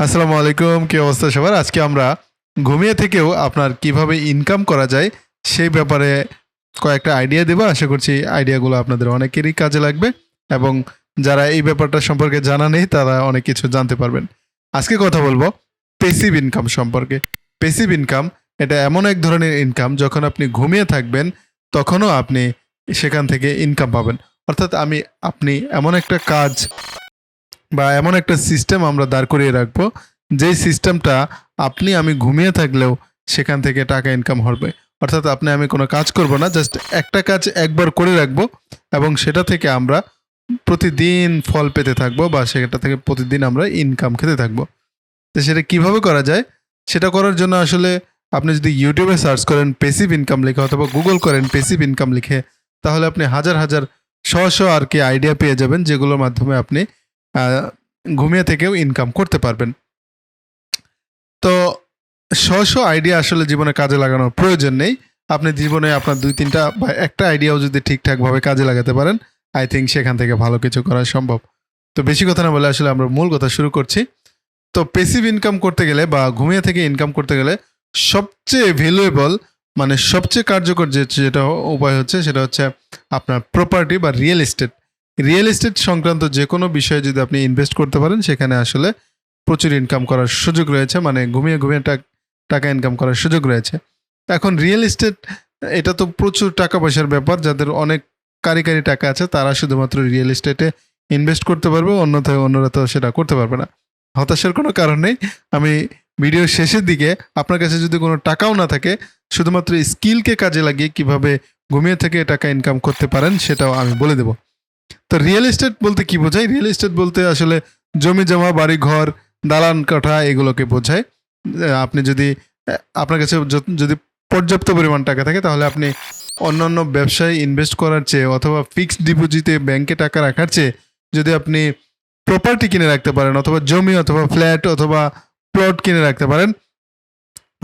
আসসালামু আলাইকুম। কি অবস্থা সবার? আজকে আমরা ঘুমিয়ে থেকেও আপনার কিভাবে ইনকাম করা যায় সেই ব্যাপারে কয়েকটা আইডিয়া দেব। আশা করছি আইডিয়াগুলো আপনাদের অনেকেরই কাজে লাগবে এবং যারা এই ব্যাপারটা সম্পর্কে জানা নেই তারা অনেক কিছু জানতে পারবেন। আজকে কথা বলবো প্যাসিভ ইনকাম সম্পর্কে। প্যাসিভ ইনকাম এটা এমন এক ধরনের ইনকাম যখন আপনি ঘুমিয়ে থাকবেন তখনও আপনি সেখান থেকে ইনকাম পাবেন। অর্থাৎ আপনি এমন একটা কাজ বা এমন একটা সিস্টেম আমরা দাঁড় করিয়ে রাখবো যেই সিস্টেমটা আমি ঘুমিয়ে থাকলেও সেখান থেকে টাকা ইনকাম হবে। অর্থাৎ আমি কোনো কাজ করব না, জাস্ট একটা কাজ একবার করে রাখবো এবং সেটা থেকে আমরা প্রতিদিন ফল পেতে থাকবো বা সেটা থেকে প্রতিদিন আমরা ইনকাম খেতে থাকবো। তো সেটা কিভাবে করা যায়, সেটা করার জন্য আসলে আপনি যদি ইউটিউবে সার্চ করেন প্যাসিভ ইনকাম লিখে অথবা গুগল করেন প্যাসিভ ইনকাম লিখে, তাহলে আপনি হাজার হাজার শ আর কি আইডিয়া পেয়ে যাবেন যেগুলোর মাধ্যমে আপনি ঘুমিয়ে থেকেও ইনকাম করতে পারবেন। তো আইডিয়া আসলে জীবনে কাজে লাগানোর প্রয়োজন নেই। আপনি জীবনে আপনার ২-৩টা বা একটা আইডিয়াও যদি ঠিকঠাকভাবে কাজে লাগাতে পারেন, আই থিংক সেখান থেকে ভালো কিছু করা সম্ভব। তো বেশি কথা না বলে আসলে আমরা মূল কথা শুরু করছি। তো প্যাসিভ ইনকাম করতে গেলে বা ঘুমিয়ে থেকে ইনকাম করতে গেলে সবচেয়ে ভ্যালুয়েবল মানে সবচেয়ে কার্যকর যেটা উপায় হচ্ছে সেটা হচ্ছে আপনার প্রপার্টি বা রিয়েল এস্টেট। রিয়েল এস্টেট সংক্রান্ত যে কোনো বিষয়ে যদি আপনি ইনভেস্ট করতে পারেন সেখানে আসলে প্রচুর ইনকাম করার সুযোগ রয়েছে, মানে ঘুমিয়ে ঘুমিয়ে টাকা ইনকাম করার সুযোগ রয়েছে। এখন রিয়েল এস্টেট এটা তো প্রচুর টাকা পয়সার ব্যাপার, যাদের অনেক কারি টাকা আছে তারা শুধুমাত্র রিয়েল এস্টেটে ইনভেস্ট করতে পারবে, অন্যথায় অন্যরা তো সেটা করতে পারবে না। হতাশার কোনো কারণ নেই। আমি ভিডিওর শেষের দিকে আপনার কাছে যদি কোনো টাকাও না থাকে, শুধুমাত্র স্কিলকে কাজে লাগিয়ে কিভাবে ঘুমিয়ে থেকে টাকা ইনকাম করতে পারেন সেটাও আমি বলে দেব। তো রিয়েল এস্টেট বলতে কি বোঝায়? রিয়েল এস্টেট বলতে আসলে জমি জমা, বাড়ি ঘর, দালান কাঠা এগুলোকে বোঝায়। আপনি যদি আপনার কাছে যদি পর্যাপ্ত পরিমাণ টাকা থাকে তাহলে আপনি অন্যান্য ব্যবসায় ইনভেস্ট করার চেয়ে অথবা ফিক্সড ডিপোজিটে ব্যাংকে টাকা রাখার চেয়ে যদি আপনি প্রপার্টি কিনে রাখতে পারেন অথবা জমি অথবা ফ্ল্যাট অথবা প্লট কিনে রাখতে পারেন,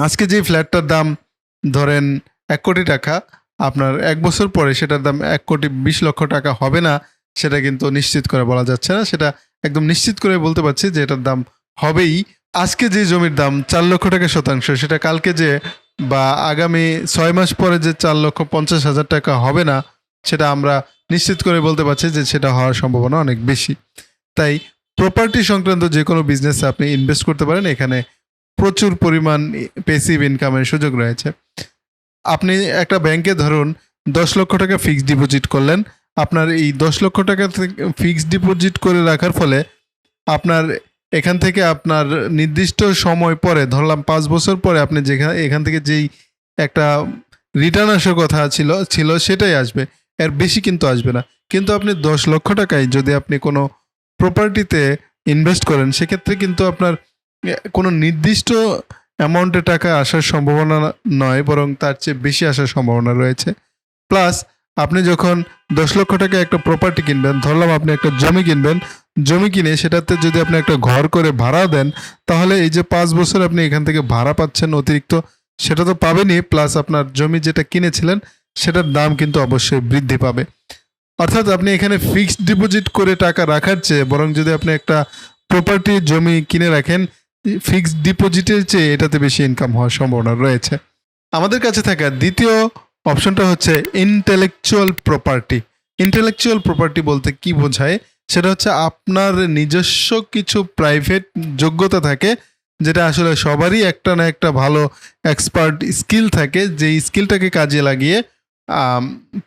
আজকে যে ফ্ল্যাটটার দাম ধরেন ১ কোটি টাকা, আপনার ১ বছর পরে সেটার দাম ১,২০,০০,০০০ টাকা হবে না সেটা কিন্তু নিশ্চিত করে বলা যাচ্ছে না। সেটা একদম নিশ্চিত করে বলতে পারছি যে এটার দাম হবেই। আজকে যে জমির দাম ৪,০০,০০০ টাকা শতাংশ, সেটা কালকে যে বা আগামী ৬ মাস পরে যে ৪,৫০,০০০ টাকা হবে না সেটা আমরা নিশ্চিত করে বলতে পারছি যে সেটা হওয়ার সম্ভাবনা অনেক বেশি। তাই প্রপার্টি সংক্রান্ত যে কোনো বিজনেসে আপনি ইনভেস্ট করতে পারেন, এখানে প্রচুর পরিমাণ প্যাসিভ ইনকামের সুযোগ রয়েছে। আপনি একটা ব্যাংকে ধরুন ১০,০০,০০০ টাকা ফিক্সড ডিপোজিট করলেন। আপনার এই ১০,০০,০০০ টাকা ফিক্সড ডিপোজিট করে রাখার ফলে আপনার এখান থেকে আপনার নির্দিষ্ট সময় পরে ধরলাম ৫ বছর পরে আপনি এখান থেকে যেই একটা রিটার্ন আসার কথা ছিল সেটাই আসবে। এর বেশি কিন্তু আসবে না। কিন্তু আপনি ১০,০০,০০০ টাকায় যদি আপনি কোনো প্রপার্টিতে ইনভেস্ট করেন সেক্ষেত্রে কিন্তু আপনার কোনো নির্দিষ্ট অ্যামাউন্টে টাকা আসার সম্ভাবনা নয়, বরং তার চেয়ে বেশি আসার সম্ভাবনা রয়েছে। প্লাস আপনি যখন ১০,০০,০০০ টাকায় একটা প্রপার্টি কিনবেন, ধরলাম আপনি একটা জমি কিনবেন, জমি কিনে সেটাতে যদি আপনি একটা ঘর করে ভাড়া দেন, তাহলে এই যে ৫ বছর আপনি এখান থেকে ভাড়া পাচ্ছেন অতিরিক্ত, সেটা তো পাবেনই, প্লাস আপনার জমি যেটা কিনেছিলেন সেটার দাম কিন্তু অবশ্যই বৃদ্ধি পাবে। অর্থাৎ আপনি এখানে ফিক্সড ডিপোজিট করে টাকা রাখার চেয়ে বরং যদি আপনি একটা প্রপার্টি জমি কিনে রাখেন, ফিক্সড ডিপোজিটের চেয়ে এটাতে বেশি ইনকাম হওয়ার সম্ভাবনা রয়েছে। আমাদের কাছে থাকা দ্বিতীয় অপশনটা হচ্ছে ইন্টেলেকচুয়াল প্রপার্টি। ইন্টেলেকচুয়াল প্রপার্টি বলতে কি বোঝায়? সেটা হচ্ছে আপনার নিজস্ব কিছু প্রাইভেট যোগ্যতা থাকে, যেটা আসলে সবারই একটা না একটা ভালো এক্সপার্ট স্কিল থাকে, যেই স্কিলটাকে কাজে লাগিয়ে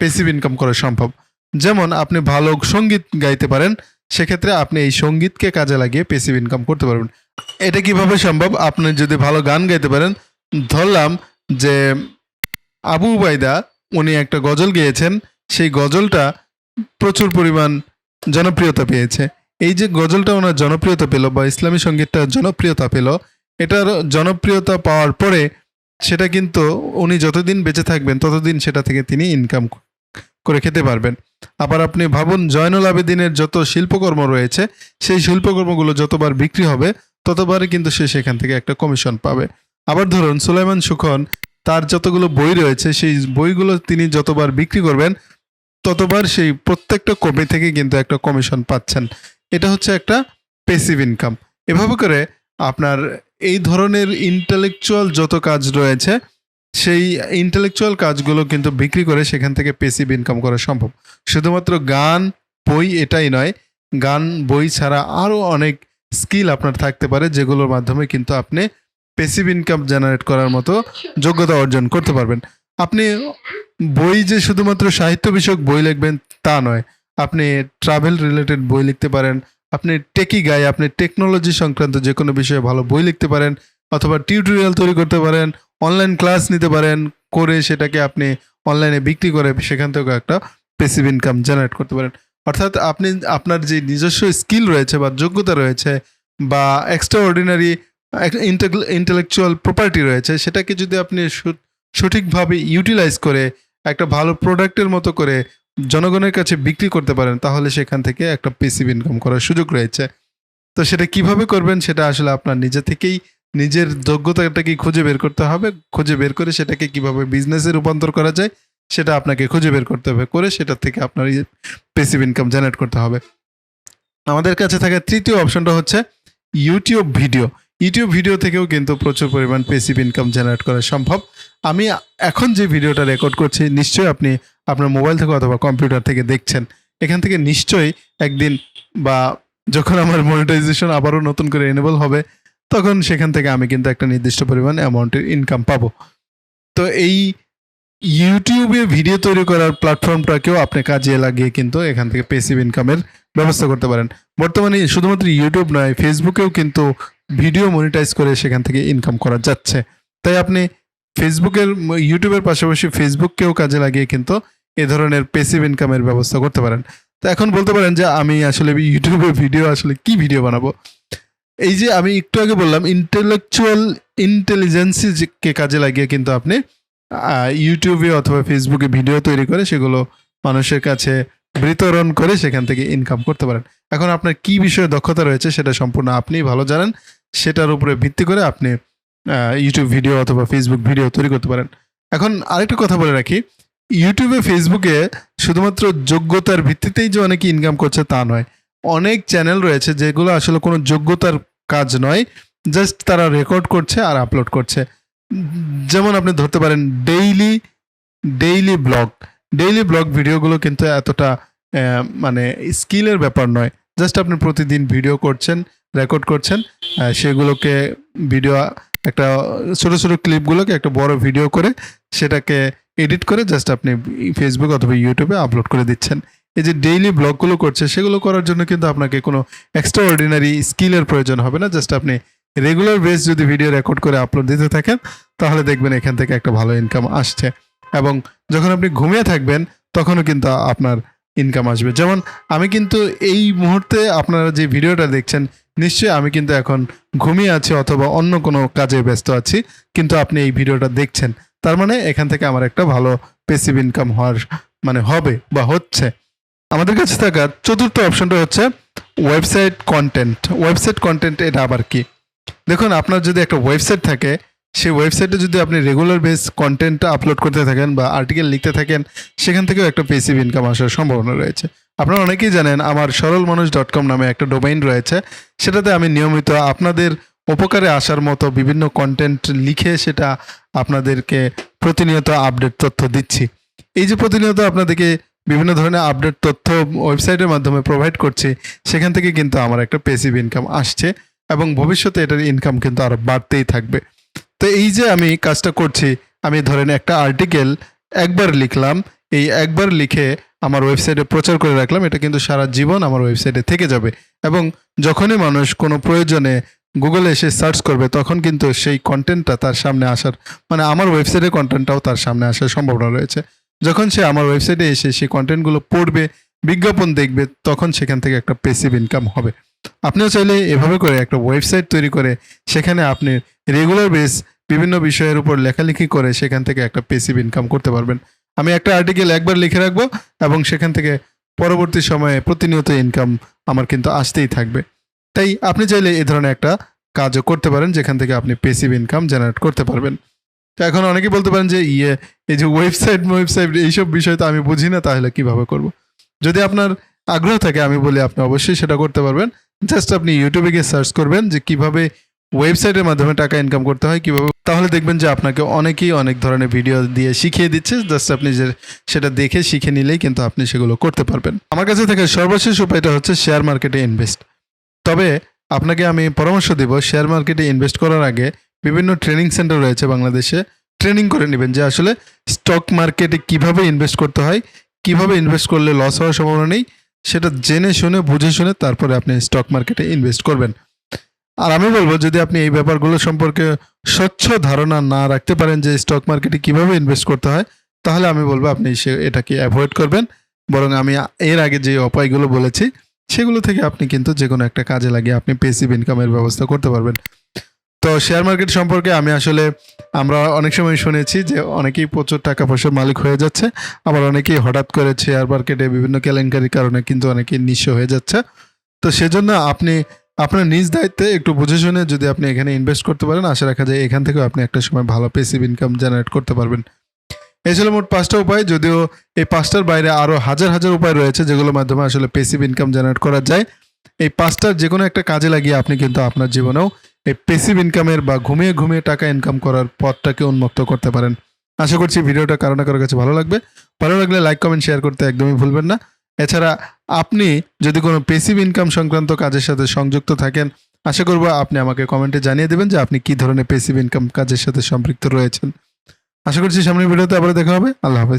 প্যাসিভ ইনকাম করা সম্ভব। যেমন আপনি ভালো সঙ্গীত গাইতে পারেন, সেক্ষেত্রে আপনি এই সঙ্গীতকে কাজে লাগিয়ে প্যাসিভ ইনকাম করতে পারবেন। এটা কিভাবে সম্ভব? আপনি যদি ভালো গান গাইতে পারেন, ধরলাম যে আবু উবাইদা উনি একটা গজল গেয়েছেন, সেই গজলটা প্রচুর পরিমাণ জনপ্রিয়তা পেয়েছে। এই যে গজলটা ওনার জনপ্রিয়তা পেল বা ইসলামী সঙ্গীতটা জনপ্রিয়তা পেল, এটার জনপ্রিয়তা পাওয়ার পরে সেটা কিন্তু উনি যতদিন বেঁচে থাকবেন ততদিন সেটা থেকে তিনি ইনকাম করে খেতে পারবেন। আবার আপনি ভাবুন জয়নুল আবেদিনের যত শিল্পকর্ম রয়েছে, সেই শিল্পকর্মগুলো যতবার বিক্রি হবে ততবারই কিন্তু সে সেখান থেকে একটা কমিশন পাবে। আবার ধরুন সুলাইমান সুখন, তার যতগুলো বই রয়েছে সেই বইগুলো তিনি যতবার বিক্রি করবেন ততবার সেই প্রত্যেকটা কপি থেকে কিন্তু একটা কমিশন পাচ্ছেন। এটা হচ্ছে একটা প্যাসিভ ইনকাম। এভাবে করে আপনার এই ধরনের ইন্টেলেকচুয়াল যত কাজ রয়েছে সেই ইন্টেলেকচুয়াল কাজগুলো কিন্তু বিক্রি করে সেখান থেকে প্যাসিভ ইনকাম করা সম্ভব। শুধুমাত্র গান, বই এটাই নয়, গান, বই ছাড়া আরও অনেক স্কিল আপনার থাকতে পারে যেগুলোর মাধ্যমে কিন্তু আপনি প্যাসিভ ইনকাম জেনারেট করার মতো যোগ্যতা অর্জন করতে পারবেন। আপনি বই যে শুধুমাত্র সাহিত্য বিষয়ক বই লিখবেন তা নয়, আপনি ট্রাভেল রিলেটেড বই লিখতে পারেন, আপনি টেকি গাই, আপনি টেকনোলজি সংক্রান্ত যে কোনো বিষয়ে ভালো বই লিখতে পারেন, অথবা টিউটোরিয়াল তৈরি করতে পারেন, অনলাইন ক্লাস নিতে পারেন, করে সেটাকে আপনি অনলাইনে বিক্রি করে সেখান থেকেও একটা প্যাসিভ ইনকাম জেনারেট করতে পারেন। অর্থাৎ আপনি আপনার যে নিজস্ব স্কিল রয়েছে বা যোগ্যতা রয়েছে বা এক্সট্রা অর্ডিনারি ইন্টেলেকচুয়াল প্রপার্টি রয়েছে, সেটাকে যদি আপনি সঠিকভাবে ইউটিলাইজ করে একটা ভালো প্রোডাক্টের মতো করে জনগণের কাছে বিক্রি করতে পারেন, তাহলে সেখান থেকে একটা প্যাসিভ ইনকাম করার সুযোগ রয়েছে। তো সেটা কিভাবে করবেন সেটা আসলে আপনার নিজে থেকেই নিজের যোগ্যতাটাকে খুঁজে বের করতে হবে, খুঁজে বের করে সেটাকে কিভাবে বিজনেসে রূপান্তর করা যায় সেটা আপনাকে খুঁজে বের করতে হবে, করে সেটা থেকে আপনার প্যাসিভ ইনকাম জেনারেট করতে হবে। আমাদের কাছে থাকা তৃতীয় অপশনটা হচ্ছে ইউটিউব ভিডিও। ইউটিউব ভিডিও থেকেও কিন্তু প্রচুর পরিমাণ প্যাসিভ ইনকাম জেনারেট করা সম্ভব। আমি এখন যে ভিডিওটা রেকর্ড করছি নিশ্চয়ই আপনি আপনার মোবাইল থেকে অথবা কম্পিউটার থেকে দেখছেন। এখান থেকে নিশ্চয়ই একদিন বা যখন আমার মনিটাইজেশন আবারও নতুন করে এনেবল হবে তখন সেখান থেকে আমি কিন্তু একটা নির্দিষ্ট পরিমাণ অ্যামাউন্টের ইনকাম পাবো। তো এই ইউটিউবে ভিডিও তৈরি করার প্ল্যাটফর্মটাকেও আপনি কাজে লাগিয়ে কিন্তু এখান থেকে প্যাসিভ ইনকামের ব্যবস্থা করতে পারেন। বর্তমানে শুধুমাত্র ইউটিউব নয়, ফেসবুকেও কিন্তু ভিডিও মনিটাইজ করে সেখান থেকে ইনকাম করা যাচ্ছে। তাই আপনি ইউটিউবের পাশাপাশি ফেসবুককেও কাজে লাগিয়ে কিন্তু এ ধরনের প্যাসিভ ইনকামের ব্যবস্থা করতে পারেন। তো এখন বলতে পারেন যে আমি আসলে ইউটিউবে ভিডিও আসলে কি ভিডিও বানাবো? এই যে আমি একটু আগে বললাম ইন্টেলেকচুয়াল ইন্টেলিজেন্সকে কাজে লাগিয়ে কিন্তু আপনি ইউটিউবে অথবা ফেসবুকে ভিডিও তৈরি করে সেগুলো মানুষের কাছে বিতরণ করে সেখান থেকে ইনকাম করতে পারেন। এখন আপনার কি বিষয়ে দক্ষতা রয়েছে সেটা সম্পূর্ণ আপনিই ভালো জানেন, সেটার উপরে ভিত্তি করে আপনি ইউটিউব ভিডিও অথবা ফেসবুক ভিডিও তৈরি করতে পারেন। এখন আরেকটা কথা বলে রাখি, ইউটিউবে ফেসবুকে শুধুমাত্র যোগ্যতার ভিত্তিতেই যে অনেকে ইনকাম করছে তা নয়, অনেক চ্যানেল রয়েছে যেগুলো আসলে কোনো যোগ্যতার কাজ নয়, জাস্ট তারা রেকর্ড করছে আর আপলোড করছে। যেমন আপনি ধরতে পারেন ডেইলি ব্লগ ভিডিওগুলো কিন্তু এতটা মানে স্কিলের ব্যাপার নয়, জাস্ট আপনি প্রতিদিন ভিডিও করছেন, রেকর্ড করছেন, সেগুলোকে ভিডিও একটা ছোটো ছোটো ক্লিপগুলোকে একটা বড় ভিডিও করে সেটাকে এডিট করে জাস্ট আপনি ফেসবুক অথবা ইউটিউবে আপলোড করে দিচ্ছেন। এই যে ডেইলি ব্লগগুলো করছে সেগুলো করার জন্য কিন্তু আপনাকে কোনো এক্সট্রা অর্ডিনারি স্কিলের প্রয়োজন হবে না, জাস্ট আপনি রেগুলার বেস যদি ভিডিও রেকর্ড করে আপলোড দিতে থাকেন তাহলে দেখবেন এখান থেকে একটা ভালো ইনকাম আসছে। এবং যখন আপনি ঘুমিয়ে থাকবেন তখনও কিন্তু আপনার ইনকাম আসবে। যেমন আমি কিন্তু এই মুহূর্তে আপনারা যে ভিডিওটা দেখছেন নিশ্চয়ই আমি কিন্তু এখন ঘুমিয়ে আছি অথবা অন্য কোনো কাজে ব্যস্ত আছি, কিন্তু আপনি এই ভিডিওটা দেখছেন, তার মানে এখান থেকে আমার একটা ভালো প্যাসিভ ইনকাম হবে বা হচ্ছে। আমাদের কাছে থাকা চতুর্থ অপশনটা হচ্ছে ওয়েবসাইট কন্টেন্ট। এটা আবার কি? দেখুন, আপনার যদি একটা ওয়েবসাইট থাকে, সেই ওয়েবসাইটে যদি আপনি রেগুলার বেস কন্টেন্টটা আপলোড করতে থাকেন বা আর্টিকেল লিখতে থাকেন, সেখান থেকেও একটা প্যাসিভ ইনকাম আসার সম্ভাবনা রয়েছে। আপনারা অনেকেই জানেন আমার সরলমানুষ.com নামে একটা ডোমেইন রয়েছে, সেটাতে আমি নিয়মিত আপনাদের উপকারে আসার মতো বিভিন্ন কন্টেন্ট লিখে সেটা আপনাদেরকে প্রতিনিয়ত আপডেট তথ্য দিচ্ছি। এই যে প্রতিনিয়ত আপনাদেরকে বিভিন্ন ধরনের আপডেট তথ্য ওয়েবসাইটের মাধ্যমে প্রোভাইড করছি, সেখান থেকে কিন্তু আমার একটা প্যাসিভ ইনকাম আসছে এবং ভবিষ্যতে এটার ইনকাম কিন্তু আরও বাড়তেই থাকবে। তো এই যে আমি কাজটা করছি, আমি ধরেন একটা আর্টিকেল একবার লিখলাম, এই একবার লিখে আমার ওয়েবসাইটে প্রচার করে রাখলাম, এটা কিন্তু সারা জীবন আমার ওয়েবসাইটে থেকে যাবে এবং যখনই মানুষ কোনো প্রয়োজনে গুগলে এসে সার্চ করবে তখন কিন্তু সেই কন্টেন্টটা তার সামনে আসার আমার ওয়েবসাইটের কন্টেন্টটাও তার সামনে আসার সম্ভাবনা রয়েছে। যখন সে আমার ওয়েবসাইটে এসে সেই কন্টেন্টগুলো পড়বে, বিজ্ঞাপন দেখবে, তখন সেখান থেকে একটা প্যাসিভ ইনকাম হবে। আপনিও চাইলে এভাবে করে একটা ওয়েবসাইট তৈরি করে সেখানে আপনি রেগুলার বেস বিভিন্ন বিষয়ের উপর লেখালেখি করে সেখান থেকে একটা প্যাসিভ ইনকাম করতে পারবেন। আমি একটা আর্টিকেল একবার লিখে রাখবো এবং সেখান থেকে পরবর্তী সময়ে প্রতিনিয়ত ইনকাম আমার কিন্তু আসতেই থাকবে। তাই আপনি চাইলে এই ধরনের একটা কাজও করতে পারেন যেখান থেকে আপনি প্যাসিভ ইনকাম জেনারেট করতে পারবেন। তো এখন অনেকেই বলতে পারেন যে এই যে ওয়েবসাইট এইসব বিষয় তো আমি বুঝি না, তাহলে কিভাবে করব? যদি আপনার আগ্রহ থাকে আমি বলি আপনি অবশ্যই সেটা করতে পারবেন। জাস্ট আপনি ইউটিউবে গিয়ে সার্চ করবেন যে কিভাবে ওয়েবসাইটের মাধ্যমে টাকা ইনকাম করতে হয় কিভাবে, তাহলে দেখবেন যে আপনাকে অনেকেই অনেক ধরনের ভিডিও দিয়ে শিখিয়ে দিচ্ছে। জাস্ট আপনি যে সেটা দেখে শিখে নিলেই কিন্তু আপনি সেগুলো করতে পারবেন। আমার কাছে থেকে সর্বশেষ উপায়টা হচ্ছে শেয়ার মার্কেটে ইনভেস্ট। তবে আপনাকে আমি পরামর্শ দিব, শেয়ার মার্কেটে ইনভেস্ট করার আগে বিভিন্ন ট্রেনিং সেন্টার রয়েছে বাংলাদেশে, ট্রেনিং করে নেবেন যে আসলে স্টক মার্কেটে কিভাবে ইনভেস্ট করতে হয়, কিভাবে ইনভেস্ট করলে লস হওয়ার সম্ভাবনা নেই, সেটা জেনে শুনে বুঝে শুনে তারপরে আপনি স্টক মার্কেটে ইনভেস্ট করবেন। আর আমি বলবো, যদি আপনি এই ব্যাপারগুলো সম্পর্কে স্বচ্ছ ধারণা না রাখতে পারেন যে স্টক মার্কেটে কিভাবে ইনভেস্ট করতে হয়, তাহলে আমি বলবো আপনি এটাকে অ্যাভয়েড করবেন। বরং আমি এর আগে যে উপায়গুলো বলেছি সেগুলো থেকে আপনি কিন্তু যে কোনো একটা কাজে লাগিয়ে আপনি প্যাসিভ ইনকামের ব্যবস্থা করতে পারবেন। তো শেয়ার মার্কেট সম্পর্কে আমরা অনেক সময় শুনেছি যে অনেকেই প্রচুর টাকা পয়সার মালিক হয়ে যাচ্ছে, আবার অনেকেই হঠাৎ করে শেয়ার মার্কেটে বিভিন্ন কেলেঙ্কারির কারণে কিন্তু অনেকেই নিঃস্ব হয়ে যাচ্ছে। তো সেজন্য আপনি আপনার নিজ দায়িত্বে একটু বুঝে শুনে যদি আপনি এখানে ইনভেস্ট করতে পারেন, আশা রাখা যায় এখান থেকেও আপনি একটা সময় ভালো প্যাসিভ ইনকাম জেনারেট করতে পারবেন। এই ছিল মোট 5টা উপায়, যদিও এই 5টার বাইরে আরও হাজার হাজার উপায় রয়েছে যেগুলোর মাধ্যমে আসলে প্যাসিভ ইনকাম জেনারেট করা যায়। এই 5টার যে কোনো একটা কাজে লাগিয়ে আপনি কিন্তু আপনার জীবনেও এই প্যাসিভ ইনকামের বা ঘুমিয়ে ঘুমিয়ে টাকা ইনকাম করার পথটাকে উন্মুক্ত করতে পারেন। আশা করছি ভিডিওটা কারো না কারোর কাছে ভালো লাগবে। ভালো লাগলে লাইক কমেন্ট শেয়ার করতে একদমই ভুলবেন না। এছাড়া আপনি যদি কোনো প্যাসিভ ইনকাম সংক্রান্ত কাজের সাথে সংযুক্ত থাকেন, আশা করব আপনি আমাকে কমেন্টে জানিয়ে দেবেন যে আপনি কী ধরনের প্যাসিভ ইনকাম কাজের সাথে সম্পৃক্ত রয়েছেন। আশা করছি সামনের ভিডিওতে আবার দেখা হবে। আল্লাহ হাফেজ।